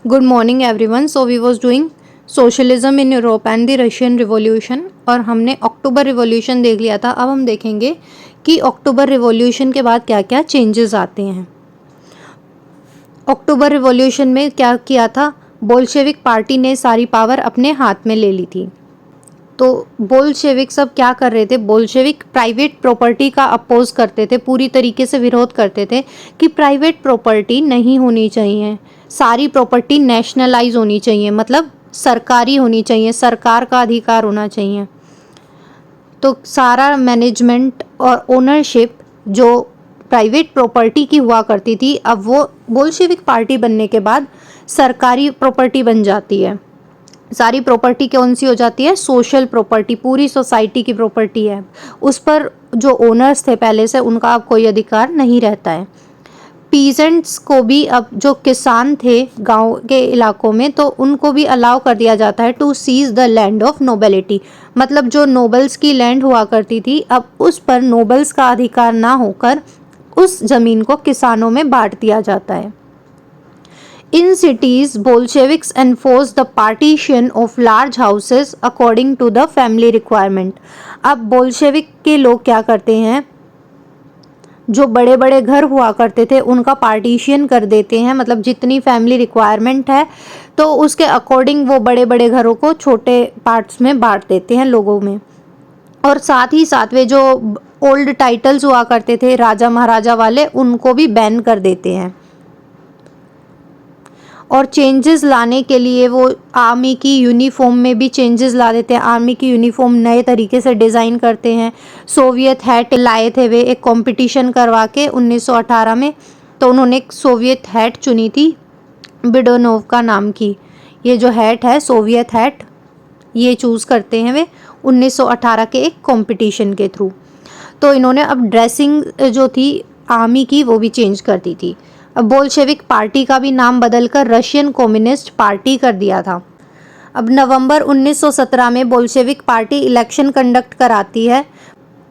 Good morning everyone. So we was doing socialism in Europe and the Russian Revolution और हमने अक्टूबर revolution देख लिया था. अब हम देखेंगे कि अक्टूबर रिवॉल्यूशन के बाद क्या क्या चेंजेस आते हैं. अक्टूबर रिवॉल्यूशन में क्या किया था, बोल्शेविक पार्टी ने सारी पावर अपने हाथ में ले ली थी. तो बोल्शेविक सब क्या कर रहे थे, बोल्शेविक प्राइवेट प्रॉपर्टी का अपोज करते थे, पूरी तरीके से विरोध करते थे कि प्राइवेट प्रॉपर्टी नहीं होनी चाहिए, सारी प्रॉपर्टी नेशनलाइज होनी चाहिए, मतलब सरकारी होनी चाहिए, सरकार का अधिकार होना चाहिए. तो सारा मैनेजमेंट और ओनरशिप जो प्राइवेट प्रॉपर्टी की हुआ करती थी, अब वो बोल्शेविक पार्टी बनने के बाद सरकारी प्रॉपर्टी बन जाती है. सारी प्रॉपर्टी कौन सी हो जाती है, सोशल प्रॉपर्टी, पूरी सोसाइटी की प्रॉपर्टी है. उस पर जो ओनर्स थे पहले से, उनका अब कोई अधिकार नहीं रहता है. पीजेंट्स को भी, अब जो किसान थे गांव के इलाकों में, तो उनको भी अलाउ कर दिया जाता है to seize the land of nobility. मतलब जो नोबल्स की लैंड हुआ करती थी, अब उस पर नोबल्स का अधिकार ना होकर उस ज़मीन को किसानों में बांट दिया जाता है. In cities, Bolsheviks enforced the partition of large houses according to the family requirement. अब बोल्शेविक के लोग क्या करते हैं, जो बड़े बड़े घर हुआ करते थे उनका पार्टीशन कर देते हैं, मतलब जितनी फैमिली रिक्वायरमेंट है तो उसके अकॉर्डिंग वो बड़े बड़े घरों को छोटे पार्ट्स में बांट देते हैं लोगों में. और साथ ही साथ वे जो ओल्ड टाइटल्स हुआ करते थे राजा महाराजा वाले, उनको भी बैन कर देते हैं. और चेंजेस लाने के लिए वो आर्मी की यूनिफॉर्म में भी चेंजेस ला देते हैं. आर्मी की यूनिफॉर्म नए तरीके से डिज़ाइन करते हैं. सोवियत हैट लाए थे वे एक कंपटीशन करवा के 1918 में. तो उन्होंने एक सोवियत हैट चुनी थी बिडोनोव का नाम की. ये जो हैट है सोवियत हैट, ये चूज़ करते हैं वे 1918 के एक कंपटीशन के थ्रू. तो इन्होंने अब ड्रेसिंग जो थी आर्मी की वो भी चेंज कर दी थी. अब बोल्शेविक पार्टी का भी नाम बदलकर रशियन कम्युनिस्ट पार्टी कर दिया था. अब नवंबर 1917 में बोल्शेविक पार्टी इलेक्शन कंडक्ट कराती है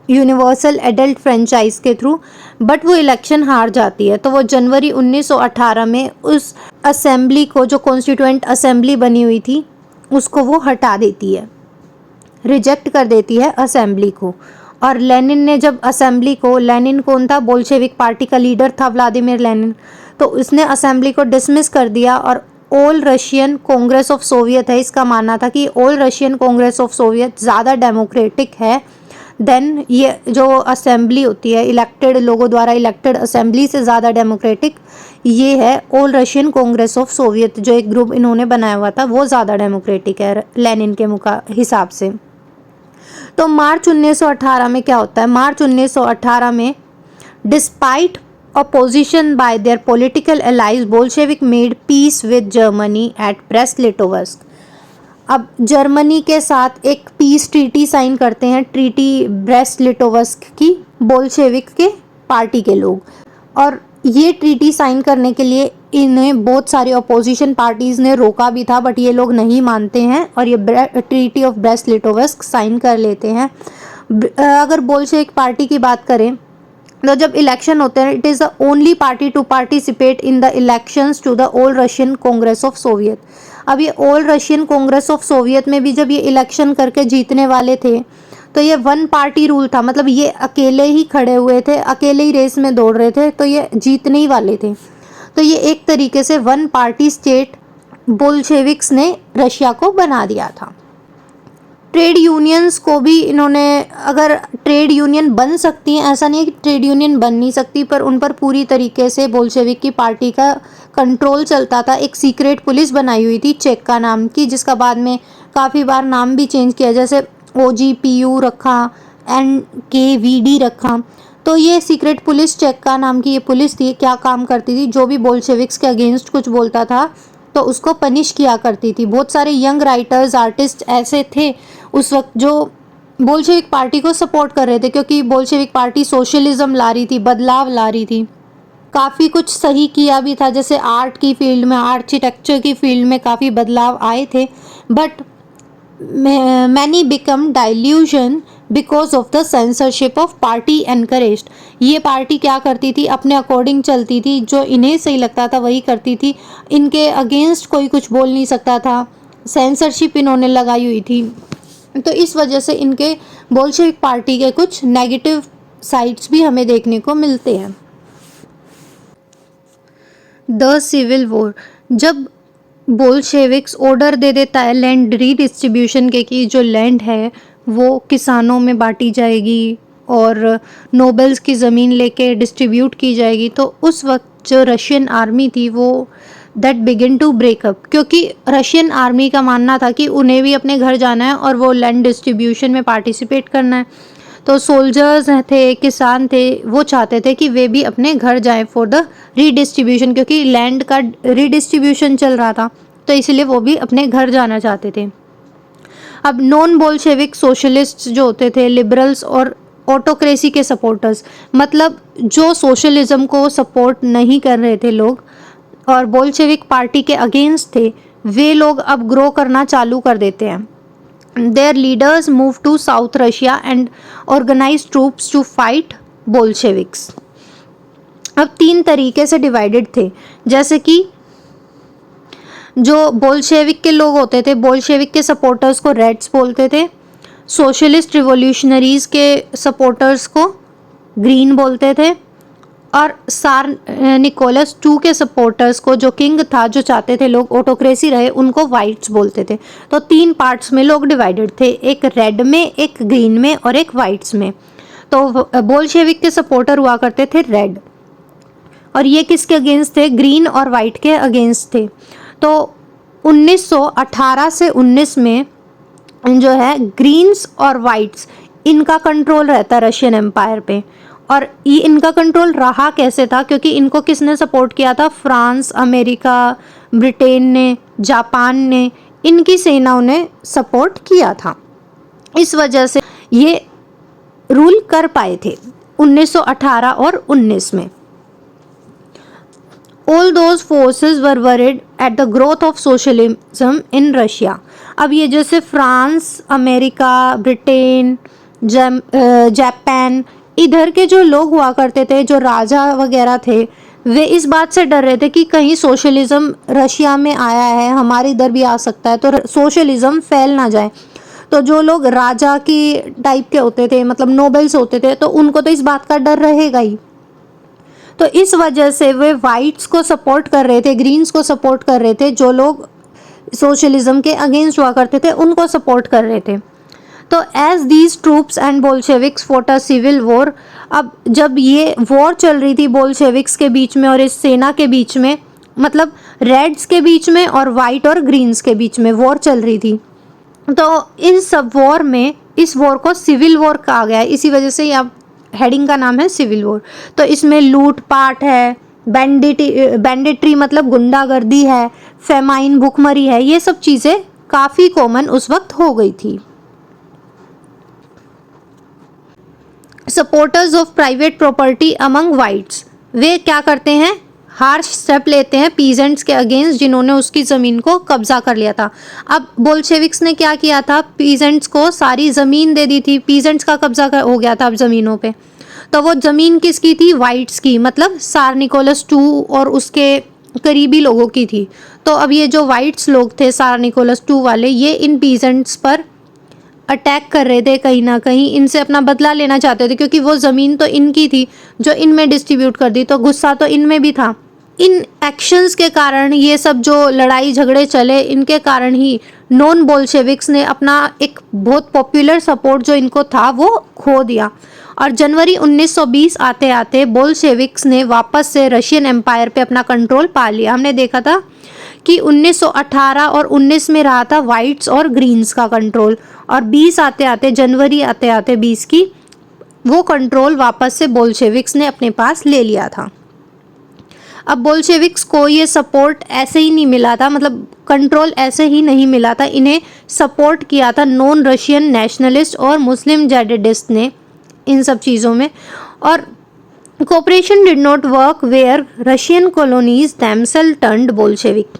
यूनिवर्सल एडल्ट फ्रेंचाइज के थ्रू, बट वो इलेक्शन हार जाती है. तो वो जनवरी 1918 में उस असेंबली को, जो कॉन्स्टिट्यूएंट असेंबली बनी हुई थी, उसको वो हटा देती है, रिजेक्ट कर देती है असेंबली को. और लेनिन ने जब असेंबली को, लेनिन कौन था, बोल्शेविक पार्टी का लीडर था व्लादिमीर लेनिन, तो उसने असेंबली को डिसमिस कर दिया. और all Russian congress of Soviet है, इसका मानना था कि all Russian congress of Soviet ज़्यादा डेमोक्रेटिक है देन ये जो असेंबली होती है, इलेक्टेड लोगों द्वारा इलेक्टेड असेंबली से ज़्यादा डेमोक्रेटिक ये है all Russian congress of Soviet. जो एक ग्रुप इन्होंने बनाया हुआ था वो ज़्यादा डेमोक्रेटिक है लेनिन के हिसाब से. तो मार्च 1918 में क्या होता है, मार्च 1918 में despite opposition by their political allies, Bolshevik made peace with Germany at Brest-Litovsk. अब जर्मनी के साथ एक पीस ट्रीटी साइन करते हैं, ट्रीटी ब्रेस्ट लिटोवस्क की, बोल्शेविक के पार्टी के लोग. और ये ट्रीटी साइन करने के लिए इन्हें बहुत सारी अपोजिशन पार्टीज़ ने रोका भी था, बट ये लोग नहीं मानते हैं और ये ट्रीटी ऑफ ब्रेस्ट लिटोवस्क साइन कर लेते हैं. अगर बोल्शेविक पार्टी की बात करें तो जब इलेक्शन होते हैं, it is the only party to participate in the elections to the all Russian congress of soviet. अब ये all Russian congress of soviet में भी जब ये इलेक्शन करके जीतने वाले थे, तो ये वन पार्टी रूल था, मतलब ये अकेले ही खड़े हुए थे, अकेले ही रेस में दौड़ रहे थे, तो ये जीतने ही वाले थे. तो ये एक तरीके से वन पार्टी स्टेट बोल्शेविक्स ने रशिया को बना दिया था. ट्रेड यूनियंस को भी इन्होंने, अगर ट्रेड यूनियन बन सकती हैं, ऐसा नहीं है कि ट्रेड यूनियन बन नहीं सकती, पर उन पर पूरी तरीके से बोल्शेविक की पार्टी का कंट्रोल चलता था. एक सीक्रेट पुलिस बनाई हुई थी चेक्का नाम की, जिसका बाद में काफ़ी बार नाम भी चेंज किया, जैसे OGPU रखा, NKVD रखा. तो ये सीक्रेट पुलिस चेक्का नाम की ये पुलिस थी. क्या काम करती थी, जो भी बोल्शेविक्स के अगेंस्ट कुछ बोलता था तो उसको पनिश किया करती थी. बहुत सारे यंग राइटर्स, आर्टिस्ट ऐसे थे उस वक्त जो बोल्शेविक पार्टी को सपोर्ट कर रहे थे, क्योंकि बोल्शेविक पार्टी सोशलिज्म ला रही थी, बदलाव ला रही थी. काफ़ी कुछ सही किया भी था, जैसे आर्ट की फील्ड में, आर्किटेक्चर की फील्ड में काफ़ी बदलाव आए थे. But many became dilution because of the censorship of party encouraged. ये पार्टी क्या करती थी, अपने अकॉर्डिंग चलती थी, जो इन्हें सही लगता था वही करती थी, इनके अगेंस्ट कोई कुछ बोल नहीं सकता था, सेंसरशिप इन्होंने लगाई हुई थी। तो इस वजह से इनके बोल्शेविक पार्टी के कुछ नेगेटिव साइड्स भी हमें देखने को मिलते हैं। द सिविल वॉर, जब बोल्शेविक्स ऑर्डर दे देता है लैंड रीडिस्ट्रीब्यूशन के कि जो लैंड है वो किसानों में बांटी जाएगी और नोबल्स की ज़मीन लेके डिस्ट्रीब्यूट की जाएगी, तो उस वक्त जो रशियन आर्मी थी वो दैट बिगिन टू ब्रेकअप, क्योंकि रशियन आर्मी का मानना था कि उन्हें भी अपने घर जाना है और वो लैंड डिस्ट्रीब्यूशन में पार्टिसिपेट करना है। तो सोल्जर्स थे, किसान थे, वो चाहते थे कि वे भी अपने घर जाएं फॉर द रीडिस्ट्रीब्यूशन, क्योंकि लैंड का रीडिस्ट्रीब्यूशन चल रहा था, तो इसलिए वो भी अपने घर जाना चाहते थे। अब नॉन बोल्शेविक सोशलिस्ट जो होते थे, लिबरल्स और ऑटोक्रेसी के सपोर्टर्स, मतलब जो सोशलिज्म को सपोर्ट नहीं कर रहे थे लोग और बोल्शेविक पार्टी के अगेंस्ट थे, वे लोग अब ग्रो करना चालू कर देते हैं। Their leaders moved to South Russia and organized troops to fight Bolsheviks. अब 3 तरीके से डिवाइडेड थे, जैसे कि जो बोल्शेविक के लोग होते थे, बोल्शेविक के सपोर्टर्स को रेड्स बोलते थे, सोशलिस्ट रिवॉल्यूशनरीज के सपोर्टर्स को ग्रीन बोलते थे, और सार निकोलस II के सपोर्टर्स को, जो किंग था, जो चाहते थे लोग ऑटोक्रेसी रहे, उनको वाइट्स बोलते थे। तो 3 पार्ट्स में लोग डिवाइडेड थे, एक रेड में, एक ग्रीन में और एक वाइट्स में। तो बोल्शेविक के सपोर्टर हुआ करते थे रेड, और ये किसके अगेंस्ट थे, ग्रीन और वाइट के अगेंस्ट थे। तो 1918 से 19 में जो है ग्रीन्स और वाइट्स, इनका कंट्रोल रहता है रशियन एम्पायर पे। और ये इनका कंट्रोल रहा कैसे था, क्योंकि इनको किसने सपोर्ट किया था, फ्रांस, अमेरिका, ब्रिटेन ने, जापान ने, इनकी सेनाओं ने सपोर्ट किया था। इस वजह से ये रूल कर पाए थे 1918 और 19 में। All those forces were worried at the growth of socialism in Russia. अब ये जैसे फ्रांस, अमेरिका, ब्रिटेन, जापान, इधर के जो लोग हुआ करते थे, जो राजा वगैरह थे, वे इस बात से डर रहे थे कि कहीं सोशलिज्म रशिया में आया है, हमारे इधर भी आ सकता है, तो सोशलिज्म फैल ना जाए। तो जो लोग राजा की टाइप के होते थे, मतलब नोबल्स होते थे, तो उनको तो इस बात का डर रहेगा ही। तो इस वजह से वे वाइट्स को सपोर्ट कर रहे थे, ग्रीन्स को सपोर्ट कर रहे थे, जो लोग सोशलिज्म के अगेंस्ट हुआ करते थे उनको सपोर्ट कर रहे थे। तो as these troops and Bolsheviks fought a civil war, अब जब ये वॉर चल रही थी बोल्शेविक्स के बीच में और इस सेना के बीच में, मतलब रेड्स के बीच में और वाइट और ग्रीन्स के बीच में वॉर चल रही थी, तो इस सब वॉर में, इस वॉर को सिविल वॉर कहा गया है, इसी वजह से यहाँ हेडिंग का नाम है सिविल वॉर। तो इसमें लूट पाट है, बैंडिट्री मतलब गुंडागर्दी है, फेमाइन भूखमरी है, ये सब चीज़ें काफ़ी कॉमन उस वक्त हो गई थी। Supporters of private property among whites, वे क्या करते हैं, हार्श स्टेप लेते हैं पीजेंट्स के अगेंस्ट जिन्होंने उसकी ज़मीन को कब्जा कर लिया था। अब बोल्शेविक्स ने क्या किया था, पीजेंट्स को सारी ज़मीन दे दी थी, पीजेंट्स का कब्जा हो गया था अब ज़मीनों पे। तो वो ज़मीन किसकी थी, वाइट्स की, मतलब सार निकोलस II और उसके करीबी लोगों की थी। तो अब ये जो वाइट्स लोग थे, सार निकोलस II वाले, ये इन पीजेंट्स पर अटैक कर रहे थे, कहीं ना कहीं इनसे अपना बदला लेना चाहते थे, क्योंकि वो ज़मीन तो इनकी थी जो इनमें डिस्ट्रीब्यूट कर दी, तो गुस्सा तो इनमें भी था। इन एक्शंस के कारण, ये सब जो लड़ाई झगड़े चले, इनके कारण ही नॉन बोल्शेविक्स ने अपना एक बहुत पॉपुलर सपोर्ट जो इनको था वो खो दिया। और जनवरी 1920 आते आते बोल्शेविक्स ने वापस से रशियन एम्पायर पे अपना कंट्रोल पा लिया। हमने देखा था कि 1918 और 19 में रहा था वाइट्स और ग्रीन्स का कंट्रोल, और 20 आते आते, जनवरी आते आते 20 की, वो कंट्रोल वापस से बोल्शेविक्स ने अपने पास ले लिया था। अब बोल्शेविक्स को ये सपोर्ट ऐसे ही नहीं मिला था, मतलब कंट्रोल ऐसे ही नहीं मिला था, इन्हें सपोर्ट किया था नॉन रशियन नेशनलिस्ट और मुस्लिम जेडिडिस्ट ने इन सब चीज़ों में। और cooperation did not work where Russian colonies themselves turned Bolshevik.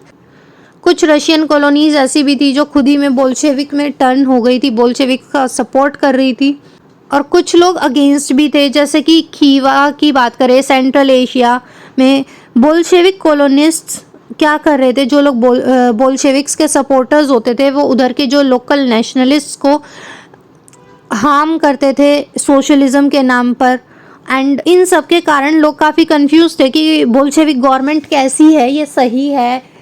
कुछ रशियन कॉलोनीज ऐसी भी थी जो खुद ही में बोल्शेविक में टर्न हो गई थी, बोल्शेविक का सपोर्ट कर रही थी। और कुछ लोग अगेंस्ट भी थे, जैसे कि खीवा की बात करें, सेंट्रल एशिया में बोल्शेविक कॉलोनिस्ट्स क्या कर रहे थे, जो लोग बोल्शेविक्स के सपोर्टर्स होते थे वो उधर के जो लोकल नेशनलिस्ट को हार्म करते थे सोशलिज्म के नाम पर। एंड इन सब के कारण लोग काफ़ी कंफ्यूज थे कि बोल्शेविक गवर्नमेंट कैसी है, ये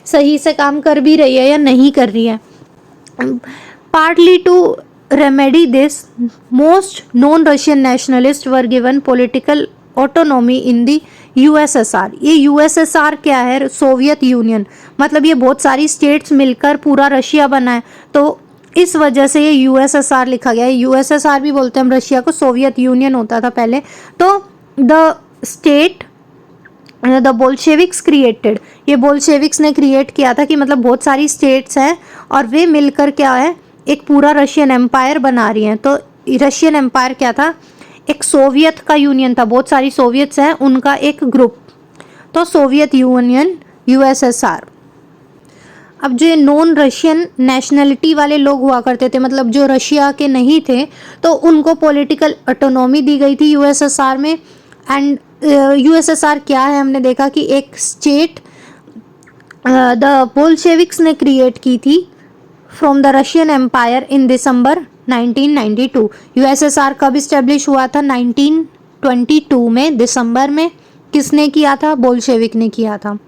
सही से काम कर भी रही है या नहीं कर रही है। Partly to remedy this, most known Russian nationalists were given political autonomy in the USSR। ये USSR क्या है? सोवियत यूनियन, मतलब ये बहुत सारी स्टेट्स मिलकर पूरा रशिया बना है, तो इस वजह से ये USSR लिखा गया है। USSR भी बोलते हैं हम रशिया को, सोवियत यूनियन होता था पहले। तो the state the Bolsheviks created, ये बोल्शेविक्स ने क्रिएट किया था कि मतलब बहुत सारी स्टेट्स हैं और वे मिलकर क्या है, एक पूरा रशियन एम्पायर बना रही हैं। तो रशियन एम्पायर क्या था? एक सोवियत का यूनियन था, बहुत सारी सोवियत्स हैं उनका एक ग्रुप, तो सोवियत यूनियन USSR। अब जो नॉन रशियन नेशनलिटी वाले लोग हुआ करते थे, मतलब जो रशिया के नहीं थे, तो उनको पॉलिटिकल ऑटोनॉमी दी गई थी USSR में। एंड USSR क्या है, हमने देखा कि एक स्टेट द बोल्शेविक्स ने क्रिएट की थी from the Russian empire in December 1992। USSR कब इस्टेब्लिश हुआ था? 1922 में, दिसंबर में। किसने किया था? बोल्शेविक ने किया था।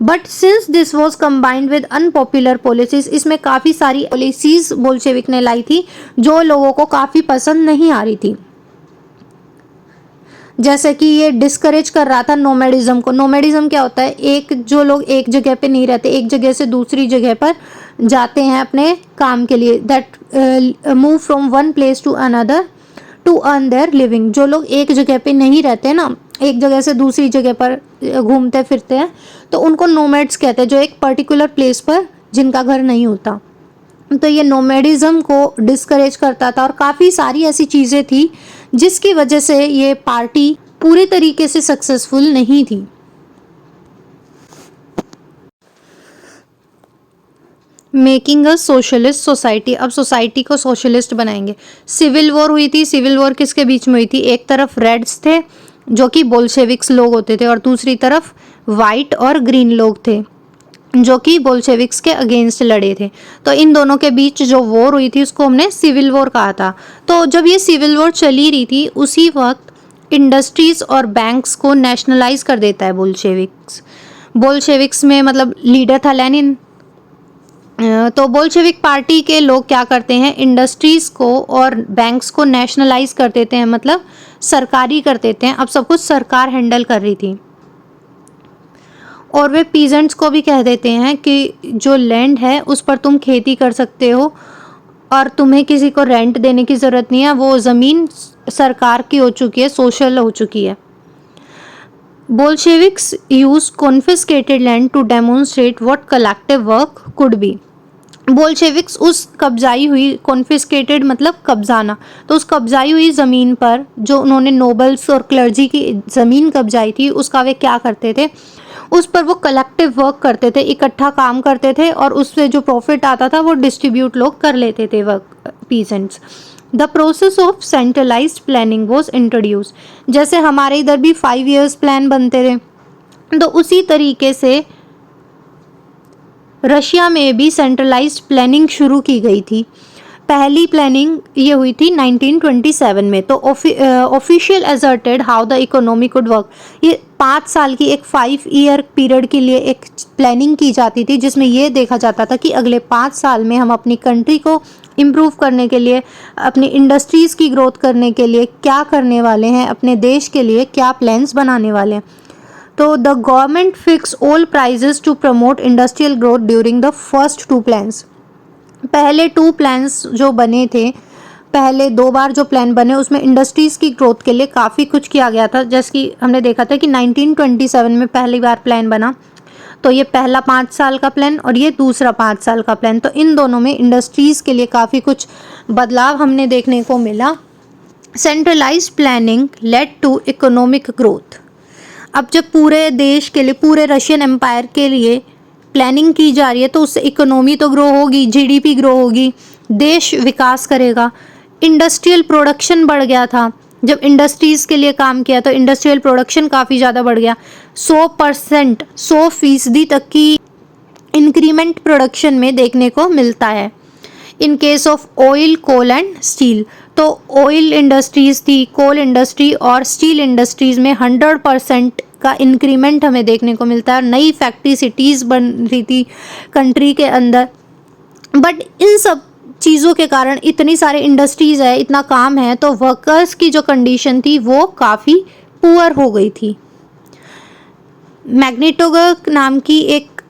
But since this was combined with unpopular policies, इसमें काफ़ी सारी पॉलिसीज बोल्शेविक ने लाई थी जो लोगों को काफ़ी पसंद नहीं आ रही थी। जैसे कि ये डिस्करेज कर रहा था नोमैडिज्म को। नोमैडिज्म क्या होता है? जो लोग एक जगह पे नहीं रहते, एक जगह से दूसरी जगह पर जाते हैं अपने काम के लिए, that move from one place to another to earn their living. जो लोग एक जगह पे नहीं रहते ना, एक जगह से दूसरी जगह पर घूमते फिरते हैं, तो उनको नोमैड्स कहते हैं, जो एक पर्टिकुलर प्लेस पर जिनका घर नहीं होता। तो ये नोमैडिज्म को डिस्करेज करता था और काफ़ी सारी ऐसी चीज़ें थी जिसकी वजह से ये पार्टी पूरे तरीके से सक्सेसफुल नहीं थी। मेकिंग अ सोशलिस्ट सोसाइटी, अब सोसाइटी को सोशलिस्ट बनाएंगे। सिविल वॉर हुई थी। सिविल वॉर किसके बीच में हुई थी? एक तरफ रेड्स थे जो कि बोल्शेविक्स लोग होते थे, और दूसरी तरफ वाइट और ग्रीन लोग थे जो कि बोल्शेविक्स के अगेंस्ट लड़े थे। तो इन दोनों के बीच जो वॉर हुई थी उसको हमने सिविल वॉर कहा था। तो जब ये सिविल वॉर चली रही थी उसी वक्त इंडस्ट्रीज और बैंक्स को नेशनलाइज कर देता है बोल्शेविक्स। बोल्शेविक्स में मतलब लीडर था लेनिन। तो बोल्शेविक पार्टी के लोग क्या करते हैं, इंडस्ट्रीज को और बैंक्स को नेशनलाइज कर देते हैं, मतलब सरकारी कर देते हैं। अब सब कुछ सरकार हैंडल कर रही थी। और वे पीजेंट्स को भी कह देते हैं कि जो लैंड है उस पर तुम खेती कर सकते हो और तुम्हें किसी को रेंट देने की ज़रूरत नहीं है, वो ज़मीन सरकार की हो चुकी है, सोशल हो चुकी है। Bolsheviks use confiscated land to demonstrate what collective work could be. Bolsheviks उस कब्जाई हुई, कॉन्फिस्केटेड मतलब कब्जाना, तो उस कब्जाई हुई ज़मीन पर जो उन्होंने नोबल्स और क्लर्जी की ज़मीन कब्जाई थी उसका वे क्या करते थे, उस पर वो कलेक्टिव वर्क करते थे, इकट्ठा काम करते थे और उससे जो प्रॉफिट आता था वो डिस्ट्रीब्यूट लोग कर लेते थे work peasants. The process of centralised planning was introduce. जैसे हमारे इधर भी 5 years प्लान बनते रहे, तो उसी तरीके से रशिया में भी सेंट्रलाइज्ड प्लानिंग शुरू की गई थी। पहली प्लानिंग ये हुई थी 1927 में। तो official asserted how the economy could work. ये 5 साल की एक 5 year पीरियड के लिए एक प्लानिंग की जाती थी जिसमें ये देखा जाता था कि अगले 5 साल में हम अपनी कंट्री को इम्प्रूव करने के लिए, अपनी इंडस्ट्रीज़ की ग्रोथ करने के लिए क्या करने वाले हैं, अपने देश के लिए क्या प्लान्स बनाने वाले हैं। तो the government fix all prices to promote industrial growth during the first 2 plans। पहले 2 plans जो बने थे, पहले 2 बार जो प्लान बने उसमें इंडस्ट्रीज़ की ग्रोथ के लिए काफ़ी कुछ किया गया था। जैसे कि हमने देखा था कि 1927 में पहली बार प्लान बना, तो ये पहला 5 साल का प्लान और ये दूसरा 5 साल का प्लान। तो इन दोनों में इंडस्ट्रीज़ के लिए काफ़ी कुछ बदलाव हमने देखने को मिला। Centralised planning led to economic growth. अब जब पूरे देश के लिए, पूरे रशियन एम्पायर के लिए प्लानिंग की जा रही है तो उससे इकोनॉमी तो ग्रो होगी, GDP ग्रो होगी, देश विकास करेगा। इंडस्ट्रियल प्रोडक्शन बढ़ गया था। जब इंडस्ट्रीज़ के लिए काम किया तो इंडस्ट्रियल प्रोडक्शन काफ़ी ज़्यादा बढ़ गया। 100% 100% तक की इंक्रीमेंट प्रोडक्शन में देखने को मिलता है। In case of oil, coal and steel, तो ऑयल इंडस्ट्रीज़ थी, कोल इंडस्ट्री और स्टील इंडस्ट्रीज़ में 100% का इंक्रीमेंट हमें देखने को मिलता है। नई फैक्ट्री सिटीज़ बन रही थी कंट्री के अंदर। बट इन सब चीज़ों के कारण, इतनी सारी इंडस्ट्रीज़ है, इतना काम है, तो वर्कर्स की जो कंडीशन थी वो काफ़ी पुअर हो गई थी। मैग्नेटोगर्क नाम की एक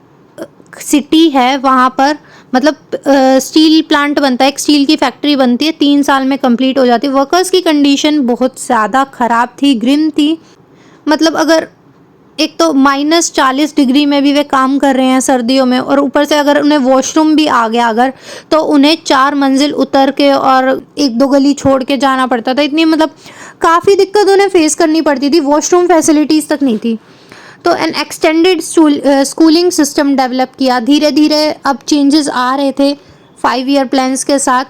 सिटी है, वहाँ पर मतलब स्टील प्लांट बनता है, एक स्टील की फैक्ट्री बनती है, 3 साल में कंप्लीट हो जाती है। वर्कर्स की कंडीशन बहुत ज़्यादा ख़राब थी, ग्रिम थी। मतलब अगर एक तो -40 डिग्री में भी वे काम कर रहे हैं सर्दियों में, और ऊपर से अगर उन्हें वॉशरूम भी आ गया अगर, तो उन्हें 4 मंजिल उतर के और 1-2 गली छोड़ के जाना पड़ता था। इतनी मतलब काफ़ी दिक्कत उन्हें फेस करनी पड़ती थी, वॉशरूम फैसिलिटीज़ तक नहीं थी। तो N extended schooling system develop किया। धीरे धीरे अब चेंजेस आ रहे थे 5 ईयर प्लान्स के साथ,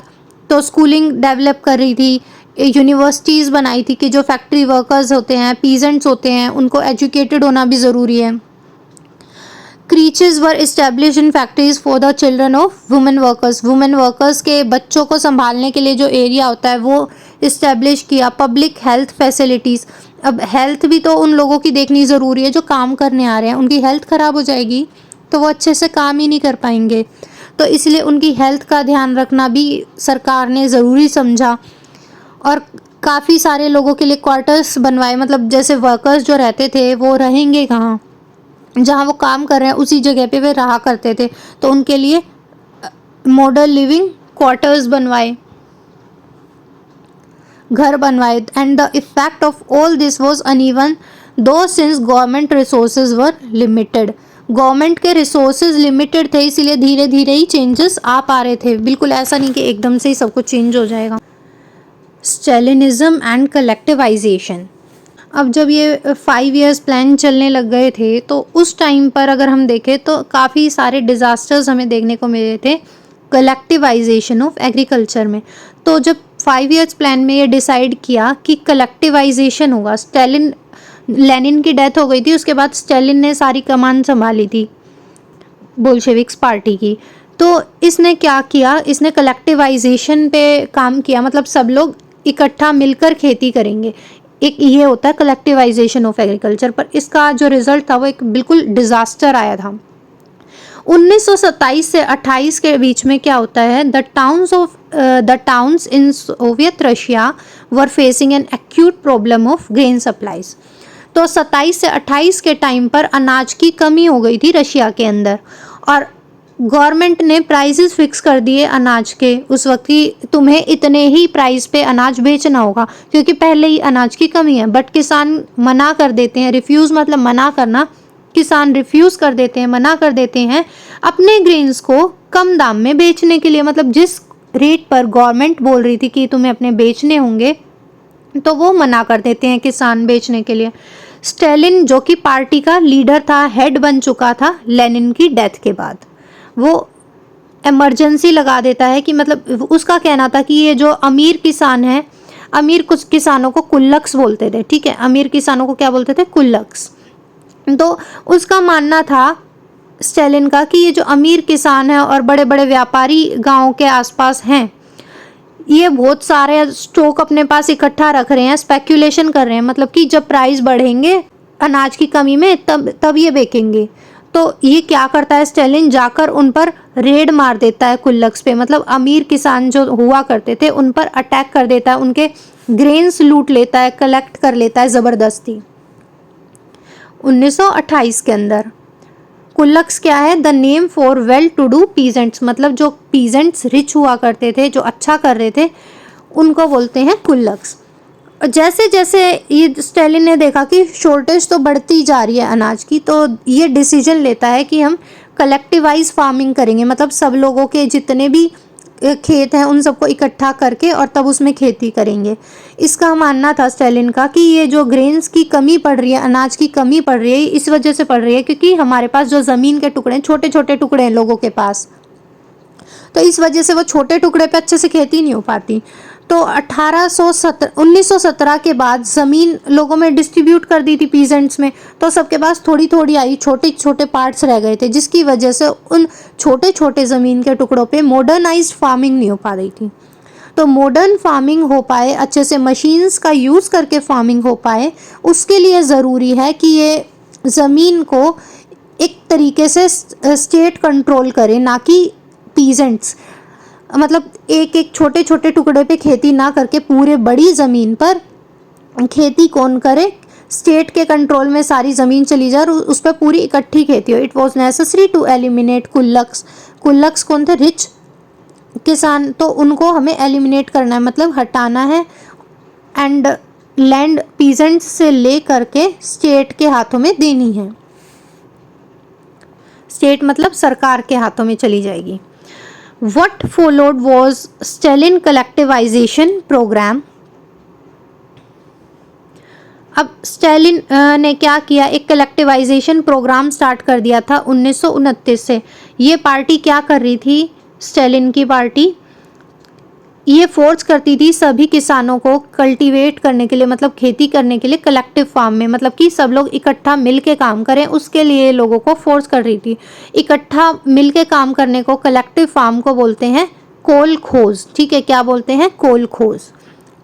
तो स्कूलिंग डेवलप कर रही थी, यूनिवर्सिटीज़ बनाई थी कि जो फैक्ट्री वर्कर्स होते हैं, पीजेंट्स होते हैं, उनको एजुकेटेड होना भी ज़रूरी है। Creches were establish in factories for the children of women workers. Women workers के बच्चों को संभालने के लिए जो एरिया होता है वो इस्टेब्लिश किया। पब्लिक हेल्थ फैसिलिटीज़, अब हेल्थ भी तो उन लोगों की देखनी ज़रूरी है जो काम करने आ रहे हैं। उनकी हेल्थ ख़राब हो जाएगी तो वो अच्छे से काम ही नहीं कर पाएंगे, तो इसलिए उनकी हेल्थ का ध्यान रखना भी सरकार ने ज़रूरी समझा। और काफ़ी सारे लोगों के लिए क्वार्टर्स बनवाए, मतलब जैसे वर्कर्स जो रहते थे वो रहेंगे कहाँ, जहाँ वो काम कर रहे हैं उसी जगह पे वे रहा करते थे, तो उनके लिए मॉडल लिविंग क्वार्टर्स बनवाए, घर बनवाए। And the effect of all this was uneven though since government resources were limited. Government के रिसोर्सेज लिमिटेड थे, इसीलिए धीरे धीरे ही चेंजेस आ पा रहे थे। बिल्कुल ऐसा नहीं कि एकदम से ही सब कुछ चेंज हो जाएगा। स्टेलिनिज्म एंड कलेक्टिवाइजेशन, अब जब ये 5 इयर्स प्लान चलने लग गए थे तो उस टाइम पर अगर हम देखें तो काफ़ी सारे डिज़ास्टर्स हमें देखने को मिले थे कलेक्टिवाइजेशन ऑफ एग्रीकल्चर में। तो जब 5 इयर्स प्लान में ये डिसाइड किया कि कलेक्टिवाइजेशन होगा, लेनिन की डेथ हो गई थी, उसके बाद स्टालिन ने सारी कमान संभाली थी बोल्शेविक्स पार्टी की। तो इसने क्या किया, इसने कलेक्टिवाइजेशन पे काम किया, मतलब सब लोग इकट्ठा मिलकर खेती करेंगे। एक ये होता है कलेक्टिवाइजेशन ऑफ एग्रीकल्चर, पर इसका जो रिजल्ट था वो एक बिल्कुल डिजास्टर आया था। 1927 से 28 के बीच में क्या होता है, the towns in Soviet Russia were facing an acute problem of grain supplies. तो 27 से 28 के टाइम पर अनाज की कमी हो गई थी रशिया के अंदर, और गवर्नमेंट ने प्राइसेस फिक्स कर दिए अनाज के उस वक्त की, तुम्हें इतने ही प्राइस पे अनाज बेचना होगा, क्योंकि पहले ही अनाज की कमी है। बट किसान मना कर देते हैं, रिफ्यूज़ मतलब मना करना, किसान रिफ्यूज़ कर देते हैं, मना कर देते हैं अपने ग्रेन्स को कम दाम में बेचने के लिए। मतलब जिस रेट पर गवर्नमेंट बोल रही थी कि तुम्हें अपने बेचने होंगे, तो वो मना कर देते हैं किसान बेचने के लिए। स्टालिन जो कि पार्टी का लीडर था, हेड बन चुका था लेनिन की डेथ के बाद, वो इमरजेंसी लगा देता है कि मतलब उसका कहना था कि ये जो अमीर किसान है, अमीर कुछ किसानों को कुल्लक्स बोलते थे, ठीक है, अमीर किसानों को क्या बोलते थे, कुल्लक्स। तो उसका मानना था स्टालिन का कि ये जो अमीर किसान है और बड़े बड़े व्यापारी गांव के आसपास हैं, ये बहुत सारे स्टॉक अपने पास इकट्ठा रख रहे हैं, स्पेक्यूलेशन कर रहे हैं, मतलब कि जब प्राइस बढ़ेंगे अनाज की कमी में तब ये बेचेंगे। तो ये क्या करता है, स्टालिन जाकर उन पर रेड मार देता है कुल्लक्स पे, मतलब अमीर किसान जो हुआ करते थे उन पर अटैक कर देता है, उनके ग्रेन्स लूट लेता है, कलेक्ट कर लेता है ज़बरदस्ती। 1928 के अंदर कुल्लक्स क्या है, the name for well to do peasants, मतलब जो पीजेंट्स रिच हुआ करते थे, जो अच्छा कर रहे थे, उनको बोलते हैं कुल्लक्स। जैसे जैसे ये स्टालिन ने देखा कि शॉर्टेज तो बढ़ती जा रही है अनाज की, तो ये डिसीजन लेता है कि हम कलेक्टिवाइज फार्मिंग करेंगे, मतलब सब लोगों के जितने भी खेत हैं उन सबको इकट्ठा करके और तब उसमें खेती करेंगे। इसका मानना था स्टालिन का कि ये जो ग्रेन्स की कमी पड़ रही है, अनाज की कमी पड़ रही है, इस वजह से पड़ रही है क्योंकि हमारे पास जो ज़मीन के टुकड़े हैं, छोटे छोटे टुकड़े हैं लोगों के पास, तो इस वजह से वो छोटे टुकड़े पे अच्छे से खेती नहीं हो पाती। तो 1917 के बाद ज़मीन लोगों में डिस्ट्रीब्यूट कर दी थी पीजेंट्स में, तो सबके पास थोड़ी थोड़ी आई, छोटे छोटे पार्ट्स रह गए थे, जिसकी वजह से उन छोटे छोटे ज़मीन के टुकड़ों पे मॉडर्नाइज्ड फार्मिंग नहीं हो पा रही थी। तो मॉडर्न फार्मिंग हो पाए, अच्छे से मशीन्स का यूज़ करके फार्मिंग हो पाए, उसके लिए ज़रूरी है कि ये ज़मीन को एक तरीके से स्टेट कंट्रोल करे, ना कि पीजेंट्स। मतलब एक एक छोटे छोटे टुकड़े पे खेती ना करके पूरे बड़ी ज़मीन पर खेती कौन करे, स्टेट के कंट्रोल में सारी ज़मीन चली जाए और उस पर पूरी इकट्ठी खेती हो। It was necessary to eliminate kulaks. Kulaks कौन थे? रिच किसान। तो उनको हमें एलिमिनेट करना है, मतलब हटाना है, एंड लैंड पीजेंट्स से ले करके स्टेट के हाथों में देनी है। स्टेट मतलब सरकार के हाथों में चली जाएगी। What followed was Stalin collectivization program। अब स्टालिन ने क्या किया, एक कलेक्टिवाइजेशन प्रोग्राम स्टार्ट कर दिया था 1929 से। ये पार्टी क्या कर रही थी? स्टालिन की पार्टी ये फोर्स करती थी सभी किसानों को कल्टीवेट करने के लिए, मतलब खेती करने के लिए कलेक्टिव फार्म में, मतलब कि सब लोग इकट्ठा मिल के काम करें, उसके लिए लोगों को फोर्स कर रही थी। इकट्ठा मिल के काम करने को, कलेक्टिव फार्म को बोलते हैं कोल खोज। ठीक है, क्या बोलते हैं? कोल खोज।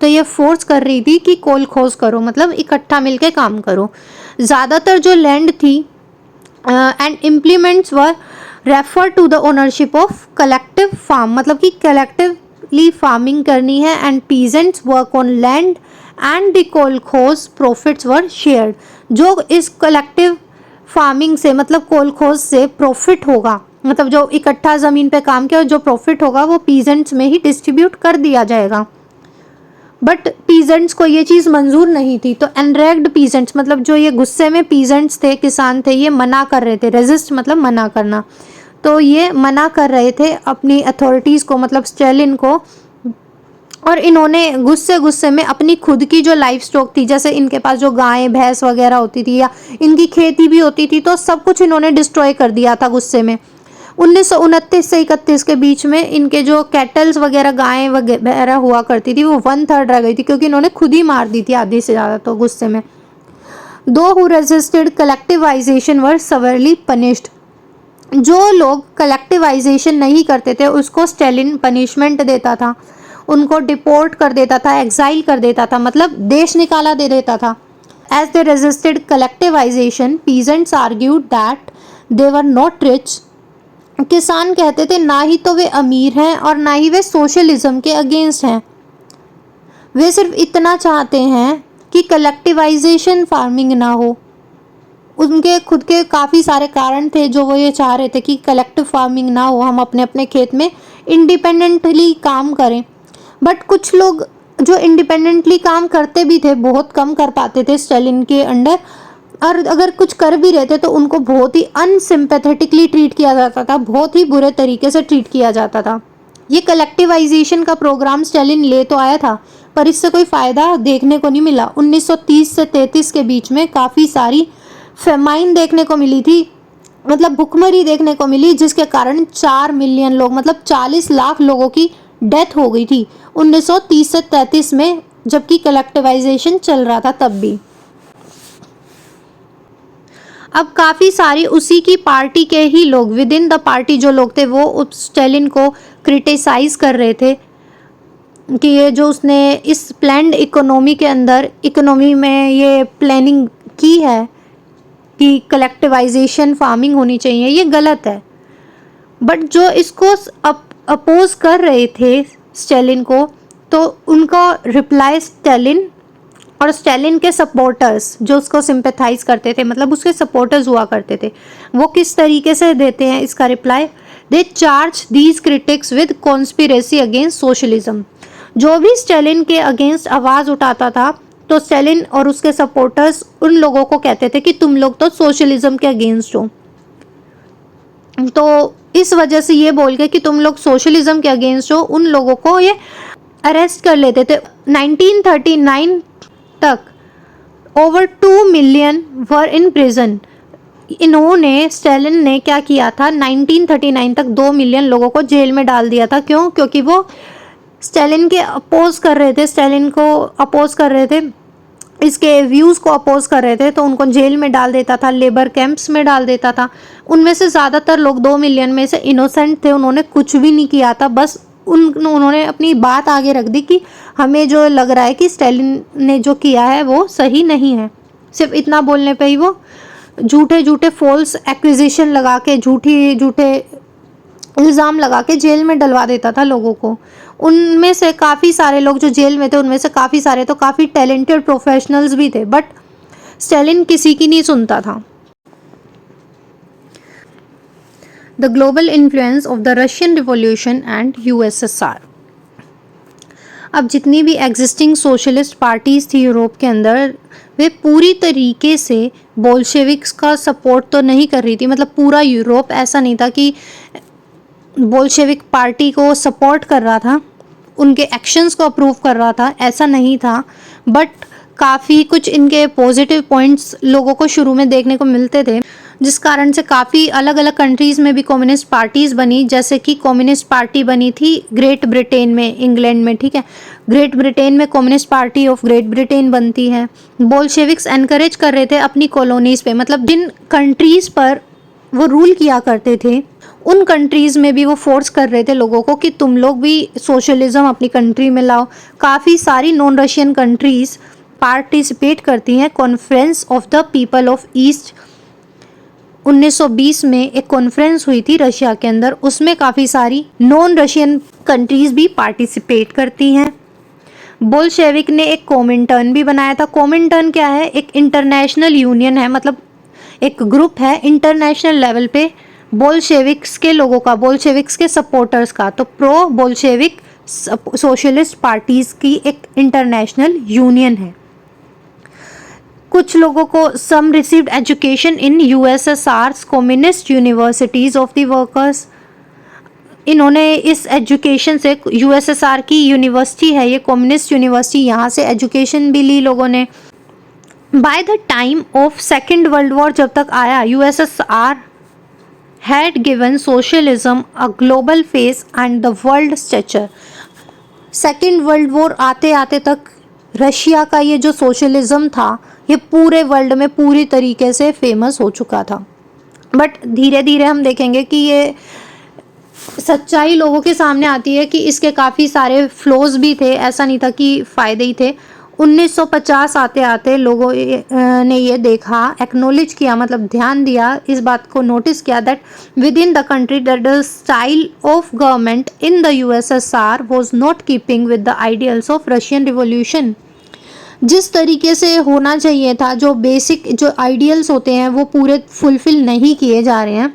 तो ये फोर्स कर रही थी कि कोल खोज करो, मतलब इकट्ठा मिल के काम करो। ज़्यादातर जो लैंड थी and implements were refer to the ownership of collective farm, मतलब कि कलेक्टिव फार्मिंग करनी है, and peasants work on land and the kolkhoz profits were shared. जो इस कलेक्टिव फार्मिंग से, मतलब कोलखोज से प्रॉफिट होगा, मतलब जो इकट्ठा ज़मीन पे काम किया, जो प्रॉफिट होगा वो पीजेंट्स में ही डिस्ट्रीब्यूट कर दिया जाएगा। बट पीजेंट्स को ये चीज़ मंजूर नहीं थी, तो एनरेग्ड पीजेंट्स, मतलब जो ये गुस्से में पीजेंट्स थे, किसान थे, ये मना कर रहे थे। रेजिस्ट मतलब मना करना। तो ये मना कर रहे थे अपनी अथॉरिटीज़ को, मतलब स्टालिन को, और इन्होंने गुस्से में अपनी खुद की जो लाइफ स्टॉक थी, जैसे इनके पास जो गायें भैंस वगैरह होती थी या इनकी खेती भी होती थी, तो सब कुछ इन्होंने डिस्ट्रॉय कर दिया था गुस्से में। 1929 से 31 के बीच में इनके जो कैटल्स वगैरह, गायें वगैरह हुआ करती थी, वो 1/3 रह गई थी, क्योंकि इन्होंने खुद ही मार दी थी आधी से ज़्यादा, तो गुस्से में। Those who resisted collectivisation were severely punished. जो लोग कलेक्टिवाइजेशन नहीं करते थे उसको स्टालिन पनिशमेंट देता था, उनको डिपोर्ट कर देता था, एक्साइल कर देता था, मतलब देश निकाला दे देता था। As they resisted collectivisation, peasants argued that they were not rich. किसान कहते थे ना ही तो वे अमीर हैं और ना ही वे सोशलिज्म के अगेंस्ट हैं, वे सिर्फ इतना चाहते हैं कि कलेक्टिवाइजेशन फार्मिंग ना हो। उनके खुद के काफ़ी सारे कारण थे जो वो ये चाह रहे थे कि कलेक्टिव फार्मिंग ना हो, हम अपने अपने खेत में इंडिपेंडेंटली काम करें। बट कुछ लोग जो इंडिपेंडेंटली काम करते भी थे, बहुत कम कर पाते थे स्टालिन के अंडर, और अगर कुछ कर भी रहे थे तो उनको बहुत ही अनसिम्पैथेटिकली ट्रीट किया जाता था, बहुत ही बुरे तरीके से ट्रीट किया जाता था। ये कलेक्टिवाइजेशन का प्रोग्राम स्टालिन ले तो आया था, पर इससे कोई फ़ायदा देखने को नहीं मिला। 1930 से 33 के बीच में काफ़ी सारी फेमाइन देखने को मिली थी, मतलब भुखमरी देखने को मिली, जिसके कारण 4 मिलियन लोग, मतलब 40 लाख लोगों की डेथ हो गई थी 1930 से 33 में, जबकि कलेक्टिवाइजेशन चल रहा था तब भी। अब काफ़ी सारी उसी की पार्टी के ही लोग, विद इन द पार्टी जो लोग थे, वो स्टालिन को क्रिटिसाइज़ कर रहे थे कि ये जो उसने इस प्लान्ड इकोनॉमी के अंदर, इकोनॉमी में ये प्लानिंग की है कि कलेक्टिवाइजेशन फार्मिंग होनी चाहिए, ये गलत है। बट जो इसको अपोज कर रहे थे स्टालिन को, तो उनका रिप्लाई स्टालिन और स्टालिन के सपोर्टर्स जो उसको सिंपैथाइज करते थे, मतलब उसके सपोर्टर्स हुआ करते थे, वो किस तरीके से देते हैं इसका reply? They charge these critics with conspiracy against socialism. जो भी स्टालिन के अगेंस्ट आवाज़ उठाता था, तो स्टालिन और उसके सपोर्टर्स उन लोगों को कहते थे कि तुम लोग तो सोशलिज्म के अगेंस्ट हो। तो इस वजह से ये बोल के कि तुम लोग सोशलिज्म के अगेंस्ट हो, उन लोगों को ये अरेस्ट कर लेते थे। 1939 तक over 2 million were in prison. इन्होंने, स्टालिन ने क्या किया था, 1939 तक 2 मिलियन लोगों को जेल में डाल दिया था। क्यों? क्योंकि वो स्टालिन के अपोज कर रहे थे, स्टालिन को अपोज कर रहे थे, इसके व्यूज़ को अपोज कर रहे थे, तो उनको जेल में डाल देता था, लेबर कैंप्स में डाल देता था। उनमें से ज़्यादातर लोग 2 मिलियन में से इनोसेंट थे, उन्होंने कुछ भी नहीं किया था, बस उन्होंने अपनी बात आगे रख दी कि हमें जो लग रहा है कि स्टालिन ने जो किया है वो सही नहीं है। सिर्फ इतना बोलने पे ही वो झूठे झूठे फॉल्स एक्विजिशन लगा के, झूठे इल्ज़ाम लगा के जेल में डलवा देता था लोगों को। उनमें से काफ़ी सारे लोग जो जेल में थे, उनमें से काफ़ी सारे तो काफ़ी टैलेंटेड प्रोफेशनल्स भी थे, बट स्टालिन किसी की नहीं सुनता था। The global influence of the Russian revolution and USSR. अब जितनी भी एग्जिस्टिंग सोशलिस्ट पार्टीज़ थी यूरोप के अंदर, वे पूरी तरीके से बोल्शेविक्स का सपोर्ट तो नहीं कर रही थी। मतलब पूरा यूरोप ऐसा नहीं था कि बोल्शेविक पार्टी को सपोर्ट कर रहा था, उनके एक्शंस को अप्रूव कर रहा था, ऐसा नहीं था। बट काफ़ी कुछ इनके पॉजिटिव पॉइंट्स लोगों को शुरू में देखने को मिलते थे, जिस कारण से काफ़ी अलग अलग कंट्रीज़ में भी कम्युनिस्ट पार्टीज़ बनी। जैसे कि कम्युनिस्ट पार्टी बनी थी ग्रेट ब्रिटेन में, इंग्लैंड में, ठीक है। ग्रेट ब्रिटेन में communist party of great Britain बनती है। बोल्शेविक्स एनकरेज कर रहे थे अपनी कॉलोनीज़ पे, मतलब जिन कंट्रीज़ पर वो रूल किया करते थे उन कंट्रीज़ में भी वो फोर्स कर रहे थे लोगों को कि तुम लोग भी सोशलिज्म अपनी कंट्री में लाओ। काफ़ी सारी नॉन रशियन कंट्रीज़ पार्टिसिपेट करती हैं। Conference of the people of east 1920 में एक कॉन्फ्रेंस हुई थी रशिया के अंदर, उसमें काफ़ी सारी नॉन रशियन कंट्रीज़ भी पार्टिसिपेट करती हैं। बोल्शेविक ने एक कोमिंटर्न भी बनाया था। कोमिंटर्न क्या है? एक इंटरनेशनल यूनियन है, मतलब एक ग्रुप है इंटरनेशनल लेवल पे बोल्शेविक्स के लोगों का, बोल्शेविक्स के सपोर्टर्स का। तो प्रो बोल्शेविक सोशलिस्ट पार्टीज़ की एक इंटरनेशनल यूनियन है। कुछ लोगों को some received education in USSR communist universities of the workers. इन्होंने इस एजुकेशन से, यूएसएसआर की यूनिवर्सिटी है ये कम्युनिस्ट यूनिवर्सिटी, यहाँ से एजुकेशन भी ली लोगों ने। By the time of second world war जब तक आया, USSR had given socialism a global face and the world stature. Second world war आते आते तक रशिया का ये जो सोशलिज्म था ये पूरे वर्ल्ड में पूरी तरीके से फेमस हो चुका था। बट धीरे धीरे हम देखेंगे कि ये सच्चाई लोगों के सामने आती है कि इसके काफ़ी सारे फ्लॉज भी थे, ऐसा नहीं था कि फ़ायदे ही थे। 1950 आते आते लोगों ने ये देखा, एक्नॉलेज किया, मतलब ध्यान दिया, इस बात को नोटिस किया that with in the country that the style of government in the USSR was not keeping with the ideals of Russian revolution. जिस तरीके से होना चाहिए था, जो बेसिक जो आइडियल्स होते हैं वो पूरे फुलफिल नहीं किए जा रहे हैं।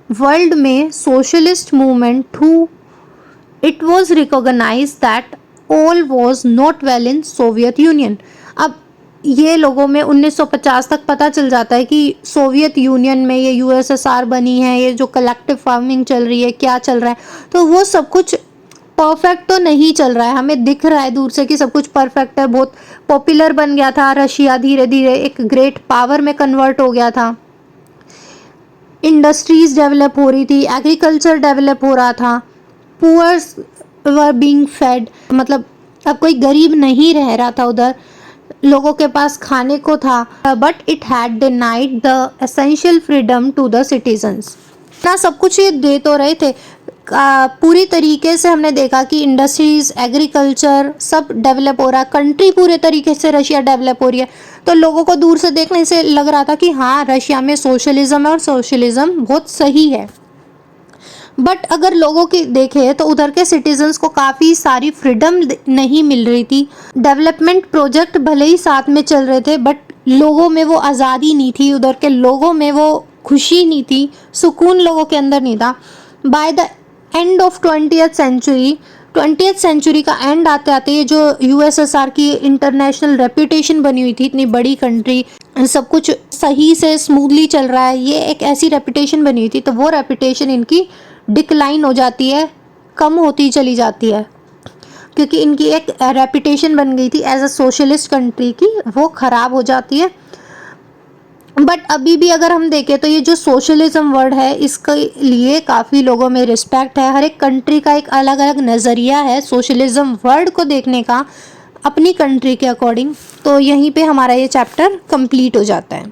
वर्ल्ड में socialist movement through it was recognised that all was not well in soviet union. अब ये लोगों में 1950 तक पता चल जाता है कि सोवियत यूनियन में ये यूएसएसआर बनी है, ये जो कलेक्टिव फार्मिंग चल रही है, क्या चल रहा है, तो वो सब कुछ परफेक्ट तो नहीं चल रहा है। हमें दिख रहा है दूर से कि सब कुछ परफेक्ट है, बहुत पॉपुलर बन गया था रशिया, धीरे धीरे एक ग्रेट पावर में कन्वर्ट हो गया था, इंडस्ट्रीज डेवलप हो रही थी, एग्रीकल्चर डेवलप हो रहा था, पुअर्स वर बीइंग फेड, मतलब अब कोई गरीब नहीं रह रहा था उधर, लोगों के पास खाने को था। But it had denied the essential freedom to the citizens. ना सब कुछ ये दे तो रहे थे, पूरी तरीके से हमने देखा कि इंडस्ट्रीज, एग्रीकल्चर सब डेवलप हो रहा है, कंट्री पूरे तरीके से रशिया डेवलप हो रही है। तो लोगों को दूर से देखने से लग रहा था कि हाँ, रशिया में सोशलिज्म है और सोशलिज्म बहुत सही है। बट अगर लोगों की देखें तो उधर के सिटीजन्स को काफ़ी सारी फ्रीडम नहीं मिल रही थी। डेवलपमेंट प्रोजेक्ट भले ही साथ में चल रहे थे, बट लोगों में वो आज़ादी नहीं थी, उधर के लोगों में वो खुशी नहीं थी, सुकून लोगों के अंदर नहीं था। By the end of 20th century का एंड आते आते ये जो यूएसएसआर की इंटरनेशनल रेपुटेशन बनी हुई थी, इतनी बड़ी कंट्री, सब कुछ सही से स्मूथली चल रहा है, ये एक ऐसी रेपुटेशन बनी हुई थी, तो वो रेपुटेशन इनकी डिक्लाइन हो जाती है, कम होती चली जाती है, क्योंकि इनकी एक रेपुटेशन बन गई थी एज अ सोशलिस्ट कंट्री की, वो ख़राब हो जाती है। बट अभी भी अगर हम देखें तो ये जो सोशलिज्म वर्ड है इसके लिए काफ़ी लोगों में रिस्पेक्ट है। हर एक कंट्री का एक अलग अलग नज़रिया है सोशलिज्म वर्ड को देखने का अपनी कंट्री के अकॉर्डिंग। तो यहीं पे हमारा ये चैप्टर कंप्लीट हो जाता है।